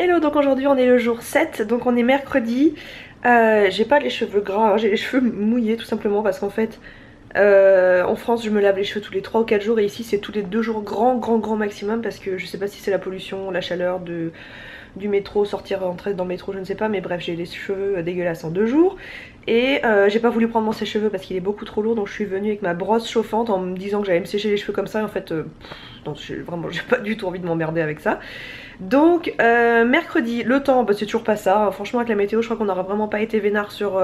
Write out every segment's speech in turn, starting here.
Hello, donc aujourd'hui on est le jour 7, donc on est mercredi. J'ai pas les cheveux gras, hein, j'ai les cheveux mouillés tout simplement parce qu'en fait en France je me lave les cheveux tous les 3 ou 4 jours et ici c'est tous les 2 jours grand maximum parce que je sais pas si c'est la pollution, la chaleur du métro, sortir, entrer dans le métro, je ne sais pas, mais bref j'ai les cheveux dégueulasses en 2 jours. Et j'ai pas voulu prendre mon sèche-cheveux parce qu'il est beaucoup trop lourd, donc je suis venue avec ma brosse chauffante en me disant que j'allais me sécher les cheveux comme ça. Et en fait non, vraiment j'ai pas du tout envie de m'emmerder avec ça. Donc mercredi, le temps, bah, c'est toujours pas ça, franchement avec la météo je crois qu'on n'aura vraiment pas été vénard sur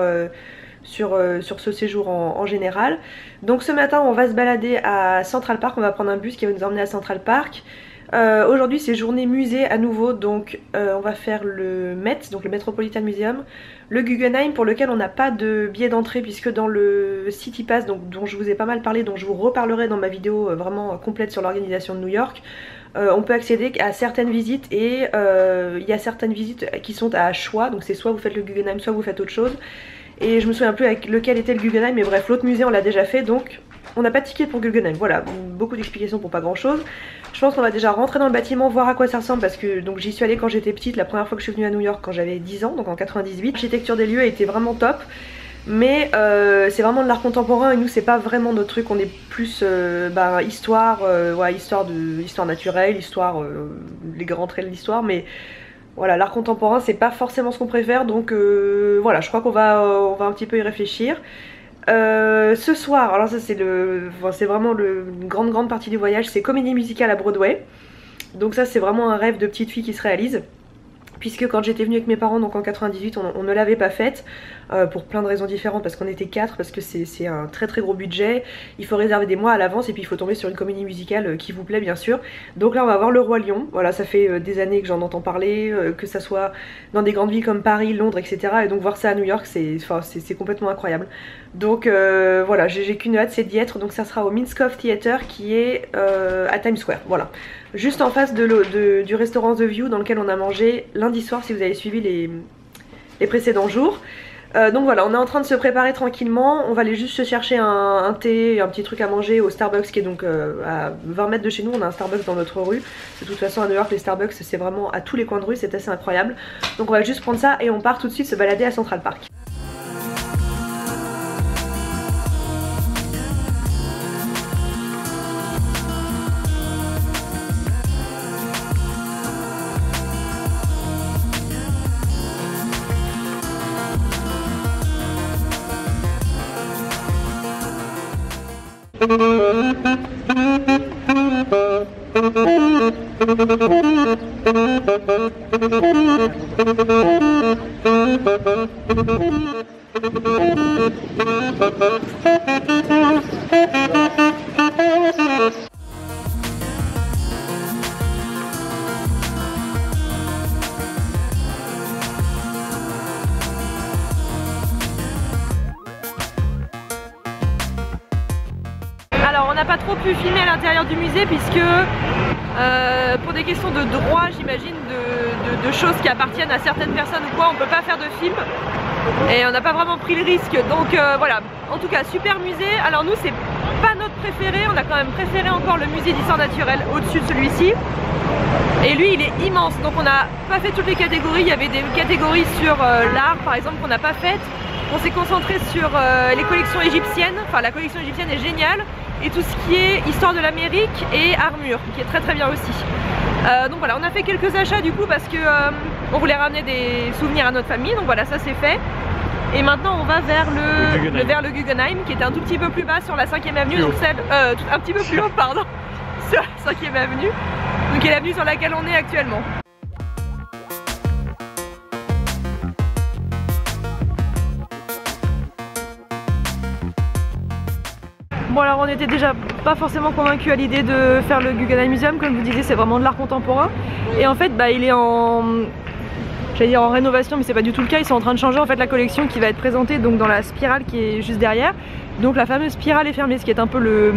ce séjour en général. Donc ce matin on va se balader à Central Park, on va prendre un bus qui va nous emmener à Central Park. Aujourd'hui c'est journée musée à nouveau, donc on va faire le Met, donc le Metropolitan Museum, le Guggenheim pour lequel on n'a pas de billet d'entrée puisque dans le City Pass, donc, dont je vous ai pas mal parlé, dont je vous reparlerai dans ma vidéo vraiment complète sur l'organisation de New York, on peut accéder à certaines visites et il y a certaines visites qui sont à choix, donc c'est soit vous faites le Guggenheim soit vous faites autre chose. Et je me souviens plus avec lequel était le Guggenheim, mais bref l'autre musée on l'a déjà fait, donc on n'a pas de ticket pour Guggenheim. Voilà, beaucoup d'explications pour pas grand chose. Je pense qu'on va déjà rentrer dans le bâtiment, voir à quoi ça ressemble parce que donc j'y suis allée quand j'étais petite, la première fois que je suis venue à New York quand j'avais 10 ans, donc en 98. L'architecture des lieux était vraiment top, mais c'est vraiment de l'art contemporain et nous c'est pas vraiment notre truc, on est plus histoire, ouais, histoire naturelle, histoire, les grands traits de l'histoire, mais voilà, l'art contemporain c'est pas forcément ce qu'on préfère, donc voilà, je crois qu'on va un petit peu y réfléchir. Ce soir, alors ça c'est vraiment une grande partie du voyage, c'est comédie musicale à Broadway. Donc ça c'est vraiment un rêve de petite fille qui se réalise. Puisque quand j'étais venue avec mes parents, donc en 98, on ne l'avait pas faite pour plein de raisons différentes, parce qu'on était 4, parce que c'est un très gros budget, il faut réserver des mois à l'avance et puis il faut tomber sur une comédie musicale qui vous plaît bien sûr. Donc là on va voir Le Roi Lion, voilà, ça fait des années que j'en entends parler, que ça soit dans des grandes villes comme Paris, Londres, etc. Et donc voir ça à New York c'est complètement incroyable. Donc voilà, j'ai qu'une hâte, c'est d'y être, donc ça sera au Minskoff Theater qui est à Times Square, voilà. Juste en face du restaurant The View dans lequel on a mangé lundi soir si vous avez suivi les précédents jours. Donc voilà, on est en train de se préparer tranquillement, on va aller juste se chercher un thé, un petit truc à manger au Starbucks qui est donc à 20 mètres de chez nous, on a un Starbucks dans notre rue. De toute façon à New York les Starbucks c'est vraiment à tous les coins de rue, c'est assez incroyable. Donc on va juste prendre ça et on part tout de suite se balader à Central Park. Alors on n'a pas trop pu filmer à l'intérieur du musée puisque pour des questions de droit j'imagine, de choses qui appartiennent à certaines personnes ou quoi, on peut pas faire de film et on n'a pas vraiment pris le risque, donc voilà. En tout cas super musée. Alors nous c'est pas notre préféré, on a quand même préféré encore le musée d'histoire naturelle au-dessus de celui-ci et lui il est immense, donc on n'a pas fait toutes les catégories. Il y avait des catégories sur l'art par exemple qu'on n'a pas faites. On s'est concentré sur les collections égyptiennes, enfin la collection égyptienne est géniale, et tout ce qui est histoire de l'Amérique et armure, qui est très bien aussi. Donc voilà, on a fait quelques achats du coup parce que on voulait ramener des souvenirs à notre famille, donc voilà, ça c'est fait. Et maintenant on va vers le Guggenheim qui est un tout petit peu plus bas sur la 5e avenue, donc un petit peu plus haut pardon, sur la 5e avenue, donc qui est l'avenue sur laquelle on est actuellement. Bon alors on était déjà pas forcément convaincus à l'idée de faire le Guggenheim Museum, comme je vous disais c'est vraiment de l'art contemporain et en fait il est j'allais dire en rénovation mais c'est pas du tout le cas, ils sont en train de changer en fait la collection qui va être présentée donc dans la spirale qui est juste derrière. Donc la fameuse spirale est fermée, ce qui est un peu le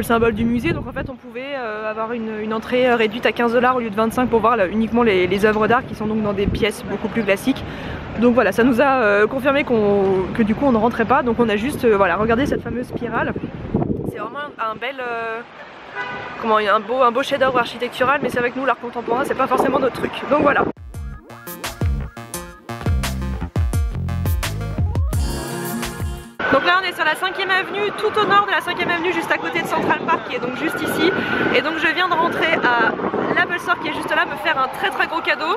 symbole du musée, donc en fait on pouvait avoir une entrée réduite à 15 $ au lieu de 25 pour voir uniquement les œuvres d'art qui sont donc dans des pièces beaucoup plus classiques. Donc voilà, ça nous a confirmé que du coup on ne rentrait pas, donc on a juste voilà, regardé cette fameuse spirale. C'est vraiment un bel comment, un beau chef-d'œuvre architectural, mais c'est vrai que nous l'art contemporain c'est pas forcément notre truc. Donc voilà. Donc là on est sur la 5ème avenue, tout au nord de la 5ème avenue, juste à côté de Central Park qui est donc juste ici. Et donc je viens de rentrer à l'Apple Store qui est juste là, me faire un très gros cadeau.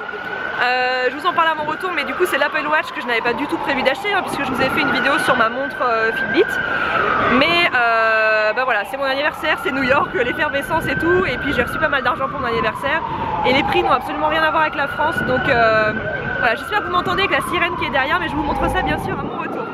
Je vous en parle à mon retour, mais du coup c'est l'Apple Watch que je n'avais pas du tout prévu d'acheter hein, puisque je vous ai fait une vidéo sur ma montre Fitbit. Mais bah voilà, c'est mon anniversaire, c'est New York, l'effervescence et tout. Et puis j'ai reçu pas mal d'argent pour mon anniversaire. Et les prix n'ont absolument rien à voir avec la France. Donc voilà, j'espère que vous m'entendez avec la sirène qui est derrière, mais je vous montre ça bien sûr à mon retour.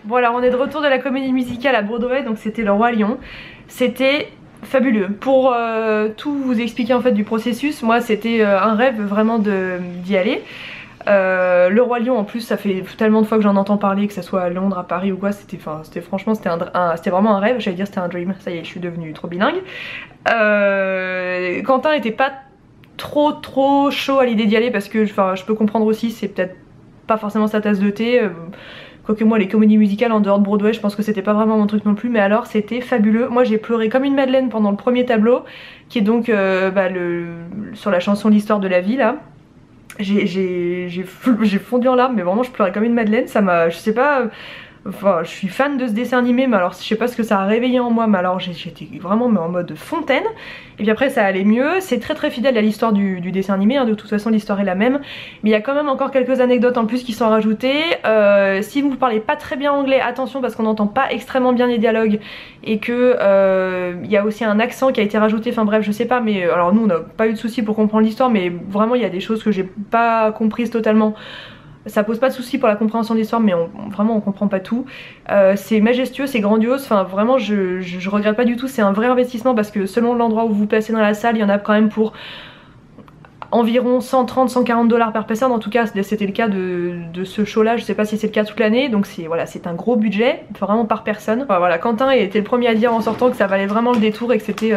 Bon alors on est de retour de la comédie musicale à Broadway, donc c'était Le Roi Lion. C'était fabuleux. Pour tout vous expliquer en fait du processus, moi c'était un rêve vraiment d'y aller. Le Roi Lion en plus ça fait tellement de fois que j'en entends parler, que ça soit à Londres, à Paris ou quoi, c'était franchement c'était vraiment un rêve, j'allais dire c'était un dream, ça y est je suis devenue trop bilingue. Quentin était pas trop chaud à l'idée d'y aller parce que je peux comprendre aussi, c'est peut-être pas forcément sa tasse de thé. Quoique moi les comédies musicales en dehors de Broadway je pense que c'était pas vraiment mon truc non plus, mais alors c'était fabuleux. Moi j'ai pleuré comme une madeleine pendant le premier tableau qui est donc sur la chanson L'histoire de la vie là. J'ai fondu en larmes, mais vraiment je pleurais comme une madeleine, ça m'a, je sais pas, enfin je suis fan de ce dessin animé, mais alors je sais pas ce que ça a réveillé en moi, mais alors j'étais vraiment en mode fontaine. Et puis après ça allait mieux, c'est très fidèle à l'histoire du dessin animé, hein, de toute façon l'histoire est la même, mais il y a quand même encore quelques anecdotes en plus qui sont rajoutées. Si vous parlez pas très bien anglais, attention parce qu'on n'entend pas extrêmement bien les dialogues et que il y a aussi un accent qui a été rajouté, enfin bref je sais pas, mais alors nous on n'a pas eu de soucis pour comprendre l'histoire, mais vraiment il y a des choses que j'ai pas comprises totalement. Ça pose pas de soucis pour la compréhension de l'histoire, mais vraiment on comprend pas tout. C'est majestueux, c'est grandiose, enfin vraiment je regrette pas du tout, c'est un vrai investissement parce que selon l'endroit où vous vous placez dans la salle, il y en a quand même pour environ 130-140 $ par personne. En tout cas c'était le cas de ce show là, je sais pas si c'est le cas toute l'année, donc voilà, c'est un gros budget, vraiment par personne. Enfin, voilà, Quentin était le premier à dire en sortant que ça valait vraiment le détour et que c'était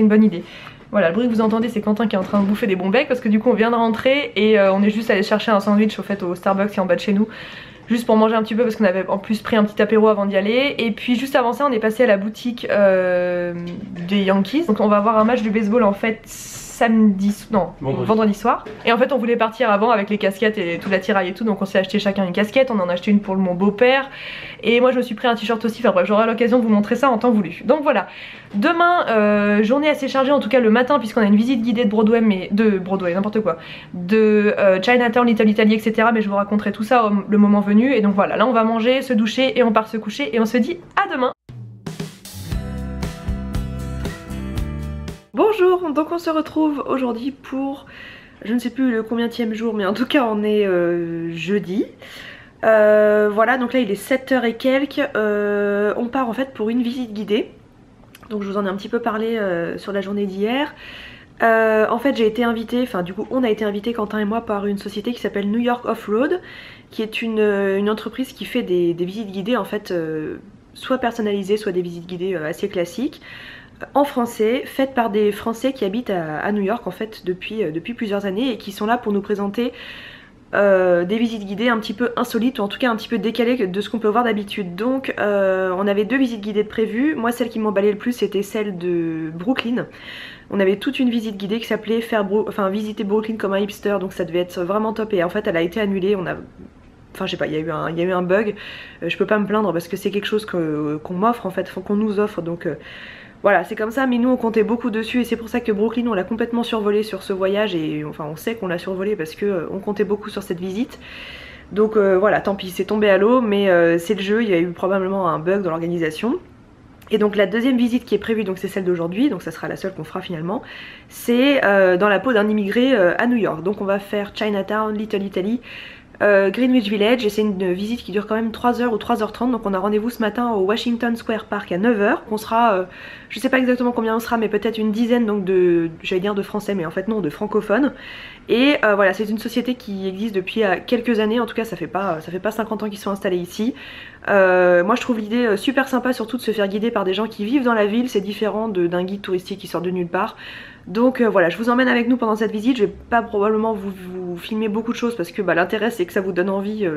une bonne idée. Voilà, le bruit que vous entendez c'est Quentin qui est en train de bouffer des bons becs parce que du coup on vient de rentrer et on est juste allé chercher un sandwich au fait au Starbucks qui est en bas de chez nous, juste pour manger un petit peu parce qu'on avait en plus pris un petit apéro avant d'y aller. Et puis juste avant ça on est passé à la boutique des Yankees, donc on va voir un match de baseball en fait vendredi soir. Et en fait on voulait partir avant avec les casquettes et tout l'attirail et tout, donc on s'est acheté chacun une casquette, on en a acheté une pour mon beau-père et moi je me suis pris un t-shirt aussi, enfin bref j'aurai l'occasion de vous montrer ça en temps voulu. Donc voilà, demain journée assez chargée en tout cas le matin puisqu'on a une visite guidée de Broadway, mais de Broadway n'importe quoi, de Chinatown, Little Italy etc, mais je vous raconterai tout ça le moment venu. Et donc voilà, là on va manger, se doucher et on part se coucher et on se dit à demain. Bonjour, donc on se retrouve aujourd'hui pour, je ne sais plus le combienième jour, mais en tout cas on est jeudi. Voilà, donc là il est 7h et quelques, on part en fait pour une visite guidée. Donc je vous en ai un petit peu parlé sur la journée d'hier. En fait j'ai été invitée, enfin du coup on a été invité Quentin et moi par une société qui s'appelle New York Off-Road, qui est une entreprise qui fait des visites guidées en fait, soit personnalisées, soit des visites guidées assez classiques, en français, faites par des Français qui habitent à New York en fait depuis plusieurs années et qui sont là pour nous présenter des visites guidées un petit peu insolites ou en tout cas un petit peu décalées de ce qu'on peut voir d'habitude. Donc on avait deux visites guidées de prévues. Moi celle qui m'emballait le plus c'était celle de Brooklyn. On avait toute une visite guidée qui s'appelait visiter Brooklyn comme un hipster, donc ça devait être vraiment top et en fait elle a été annulée. Enfin je sais pas, il y a eu un bug, je peux pas me plaindre parce que c'est quelque chose qu'on m'offre en fait, qu'on nous offre, donc voilà c'est comme ça, mais nous on comptait beaucoup dessus et c'est pour ça que Brooklyn on l'a complètement survolé sur ce voyage et enfin on sait qu'on l'a survolé parce que on comptait beaucoup sur cette visite. Donc voilà, tant pis, c'est tombé à l'eau, mais c'est le jeu, il y a eu probablement un bug dans l'organisation. Et donc la deuxième visite qui est prévue, donc c'est celle d'aujourd'hui, donc ça sera la seule qu'on fera finalement, c'est dans la peau d'un immigré à New York. Donc on va faire Chinatown, Little Italy, Greenwich Village, et c'est une visite qui dure quand même 3h ou 3h30, donc on a rendez-vous ce matin au Washington Square Park à 9h. On sera, je sais pas exactement combien on sera, mais peut-être une dizaine donc j'allais dire de français, mais en fait non, de francophones. Et voilà, c'est une société qui existe depuis quelques années, en tout cas ça fait pas 50 ans qu'ils sont installés ici. Moi je trouve l'idée super sympa, surtout de se faire guider par des gens qui vivent dans la ville, c'est différent d'un guide touristique qui sort de nulle part. Donc voilà, je vous emmène avec nous pendant cette visite. Je vais pas probablement vous filmer beaucoup de choses parce que l'intérêt c'est que ça vous donne envie,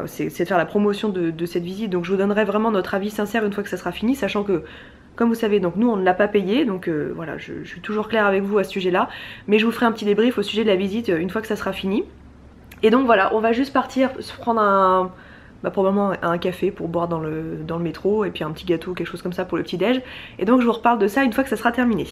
c'est de faire la promotion de cette visite. Donc je vous donnerai vraiment notre avis sincère une fois que ça sera fini, sachant que comme vous savez, donc nous on ne l'a pas payé, donc voilà, je suis toujours claire avec vous à ce sujet là, mais je vous ferai un petit débrief au sujet de la visite une fois que ça sera fini. Et donc voilà, on va juste partir se prendre probablement un café pour boire dans le métro, et puis un petit gâteau, quelque chose comme ça pour le petit déj. Et donc je vous reparle de ça une fois que ça sera terminé.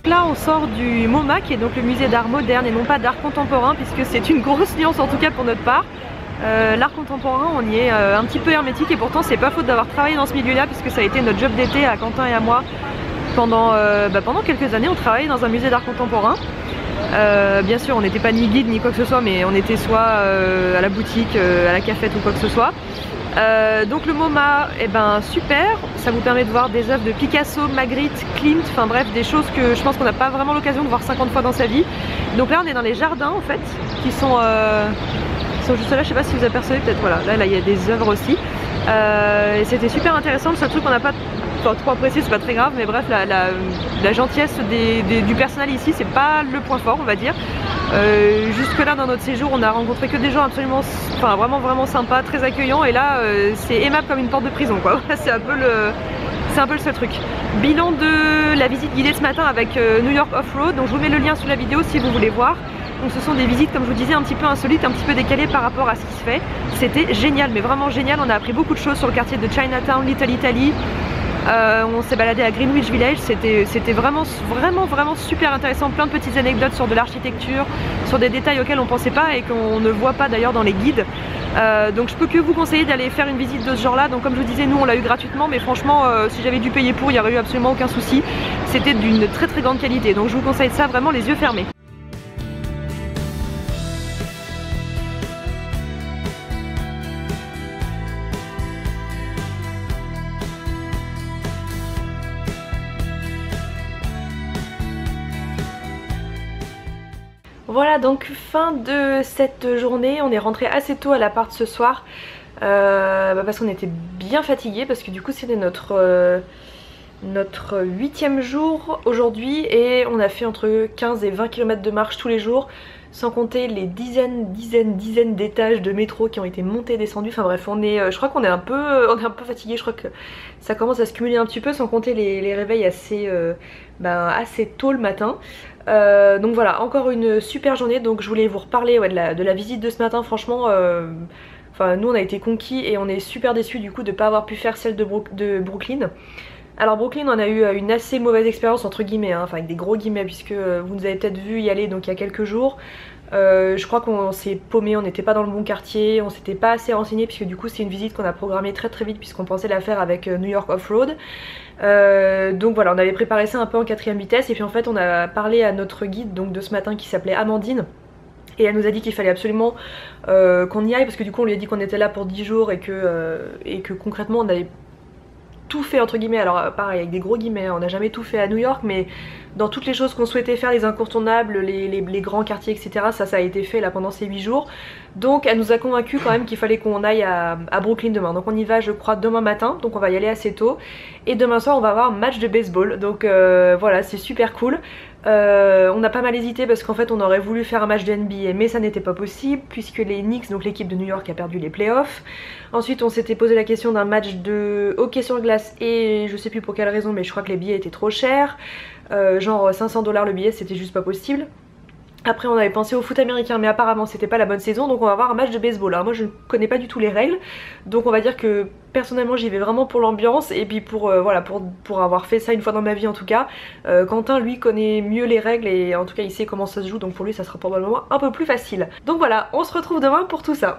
Là on sort du MoMA qui est donc le musée d'art moderne et non pas d'art contemporain, puisque c'est une grosse nuance en tout cas pour notre part. L'art contemporain on y est un petit peu hermétique, et pourtant c'est pas faute d'avoir travaillé dans ce milieu là, puisque ça a été notre job d'été à Quentin et à moi pendant quelques années. On travaillait dans un musée d'art contemporain. Bien sûr on n'était pas ni guide ni quoi que ce soit, mais on était soit à la boutique, à la cafette ou quoi que ce soit. Donc le MoMA, super, ça vous permet de voir des œuvres de Picasso, Magritte, Klimt, enfin bref, des choses que je pense qu'on n'a pas vraiment l'occasion de voir 50 fois dans sa vie. Donc là on est dans les jardins en fait, qui sont juste là, je sais pas si vous apercevez, peut-être, voilà, là il y a des œuvres aussi. Et c'était super intéressant. Le seul truc qu'on n'a pas trop apprécié, c'est pas très grave, mais bref, la gentillesse du personnel ici, c'est pas le point fort on va dire. Jusque là dans notre séjour on a rencontré que des gens absolument, vraiment sympas, très accueillants, et là c'est aimable comme une porte de prison quoi. C'est un peu le seul truc. Bilan de la visite guidée ce matin avec New York Off-Road, donc je vous mets le lien sous la vidéo si vous voulez voir. Donc ce sont des visites, comme je vous disais, un petit peu insolites, un petit peu décalées par rapport à ce qui se fait. C'était génial, mais vraiment génial. On a appris beaucoup de choses sur le quartier de Chinatown, Little Italy. On s'est baladé à Greenwich Village, c'était vraiment super intéressant, plein de petites anecdotes sur de l'architecture, sur des détails auxquels on pensait pas et qu'on ne voit pas d'ailleurs dans les guides. Donc je peux que vous conseiller d'aller faire une visite de ce genre là. Donc comme je vous disais, nous on l'a eu gratuitement, mais franchement si j'avais dû payer pour, il n'y aurait eu absolument aucun souci. C'était d'une très grande qualité, donc je vous conseille ça vraiment les yeux fermés. Voilà, donc fin de cette journée. On est rentré assez tôt à l'appart ce soir parce qu'on était bien fatigués, parce que du coup c'était notre 8e jour aujourd'hui, et on a fait entre 15 et 20 km de marche tous les jours, sans compter les dizaines d'étages de métro qui ont été montés et descendus. Enfin bref, je crois qu'on est un peu fatigué. Je crois que ça commence à se cumuler un petit peu, sans compter les réveils assez tôt le matin. Donc voilà, encore une super journée. Donc je voulais vous reparler de la visite de ce matin. Franchement nous on a été conquis, et on est super déçus du coup de ne pas avoir pu faire celle de Brooklyn. Alors Brooklyn, on a eu une assez mauvaise expérience entre guillemets, hein, avec des gros guillemets, puisque vous nous avez peut-être vu y aller donc il y a quelques jours. Je crois qu'on s'est paumé, on n'était pas dans le bon quartier, on s'était pas assez renseigné, puisque du coup c'est une visite qu'on a programmée très vite, puisqu'on pensait la faire avec New York Off-Road. Donc voilà, on avait préparé ça un peu en 4ème vitesse, et puis en fait on a parlé à notre guide donc de ce matin qui s'appelait Amandine. Et elle nous a dit qu'il fallait absolument qu'on y aille, parce que du coup on lui a dit qu'on était là pour 10 jours et que concrètement on avait tout fait entre guillemets, alors pareil avec des gros guillemets, hein, on n'a jamais tout fait à New York, mais dans toutes les choses qu'on souhaitait faire, les incontournables, les grands quartiers, etc., ça a été fait là pendant ces 8 jours. Donc elle nous a convaincus quand même qu'il fallait qu'on aille à Brooklyn demain. Donc on y va je crois demain matin, donc on va y aller assez tôt. Et demain soir on va avoir un match de baseball, donc voilà, c'est super cool. On a pas mal hésité parce qu'en fait on aurait voulu faire un match de NBA mais ça n'était pas possible puisque les Knicks, donc l'équipe de New York, a perdu les playoffs. Ensuite on s'était posé la question d'un match de hockey sur glace et je sais plus pour quelle raison mais je crois que les billets étaient trop chers. Genre 500$ le billet, c'était juste pas possible. Après on avait pensé au foot américain mais apparemment c'était pas la bonne saison, donc on va avoir un match de baseball. Alors moi je ne connais pas du tout les règles, donc on va dire que personnellement j'y vais vraiment pour l'ambiance et puis pour voilà, pour avoir fait ça une fois dans ma vie en tout cas. Quentin lui connaît mieux les règles et en tout cas il sait comment ça se joue, donc pour lui ça sera probablement un peu plus facile. Donc voilà, on se retrouve demain pour tout ça.